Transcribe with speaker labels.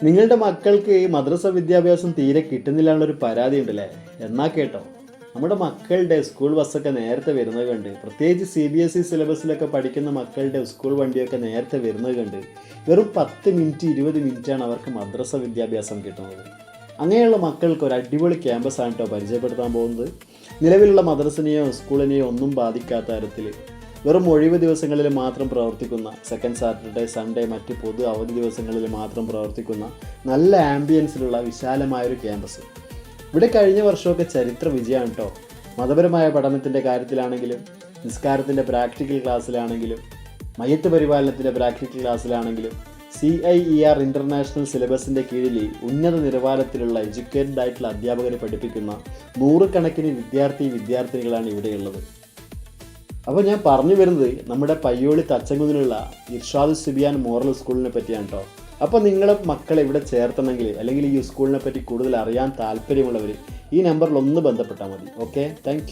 Speaker 1: നിങ്ങളുടെ മക്കൾക്ക് ഈ മദ്രസ വിദ്യാഭ്യാസം തീരെ കിട്ടുന്നില്ല എന്നുള്ളൊരു പരാതി ഉണ്ടല്ലേ? എന്നാ കേട്ടോ, നമ്മുടെ മക്കളുടെ സ്കൂൾ ബസ്സൊക്കെ നേരത്തെ വരുന്നത് കണ്ട്, പ്രത്യേകിച്ച് CBSE സിലബസിലൊക്കെ പഠിക്കുന്ന മക്കളുടെ സ്കൂൾ വണ്ടിയൊക്കെ നേരത്തെ വരുന്നത് കണ്ട് വെറും 10 മിനിറ്റ് 20 മിനിറ്റാണ് അവർക്ക് മദ്രസ വിദ്യാഭ്യാസം കിട്ടുന്നത്. അങ്ങനെയുള്ള മക്കൾക്ക് ഒരു അടിപൊളി ക്യാമ്പസാണ് കേട്ടോ പരിചയപ്പെടുത്താൻ പോകുന്നത്. നിലവിലുള്ള മദ്രസിനെയോ സ്കൂളിനെയോ ഒന്നും ബാധിക്കാത്ത തരത്തിൽ വെറും ഒഴിവ് ദിവസങ്ങളിൽ മാത്രം പ്രവർത്തിക്കുന്ന, സെക്കൻഡ് സാറ്റർഡേ സൺഡേ മറ്റ് പൊതു അവധി ദിവസങ്ങളിൽ മാത്രം പ്രവർത്തിക്കുന്ന നല്ല ആംബിയൻസിലുള്ള വിശാലമായൊരു ക്യാമ്പസ്. ഇവിടെ കഴിഞ്ഞ വർഷമൊക്കെ ചരിത്ര വിജയമാണ് കേട്ടോ. മതപരമായ പഠനത്തിൻ്റെ കാര്യത്തിലാണെങ്കിലും, നിസ്കാരത്തിൻ്റെ പ്രാക്ടിക്കൽ ക്ലാസ്സിലാണെങ്കിലും, മയ്യത്ത് പരിപാലനത്തിൻ്റെ പ്രാക്ടിക്കൽ ക്ലാസ്സിലാണെങ്കിലും, CIER ഇൻ്റർനാഷണൽ സിലബസിൻ്റെ കീഴിൽ ഉന്നത നിലവാരത്തിലുള്ള എഡ്യൂക്കേറ്റഡ് ആയിട്ടുള്ള അധ്യാപകരെ പഠിപ്പിക്കുന്ന നൂറുകണക്കിന് വിദ്യാർത്ഥിനികളാണ് ഇവിടെയുള്ളത്. അപ്പോൾ ഞാൻ പറഞ്ഞു വരുന്നത് നമ്മുടെ പയ്യോളി തച്ചങ്കുന്നിലുള്ള ഇർഷാദ് സുബിയാൻ മോറൽ സ്കൂളിനെ പറ്റിയാണ് കേട്ടോ. അപ്പോൾ നിങ്ങളെ മക്കളെ ഇവിടെ ചേർത്തണമെങ്കിൽ, അല്ലെങ്കിൽ ഈ സ്കൂളിനെ പറ്റി കൂടുതൽ അറിയാൻ താല്പര്യമുള്ളവർ ഈ നമ്പറിൽ ഒന്ന് ബന്ധപ്പെട്ടാൽ മതി. Okay, thank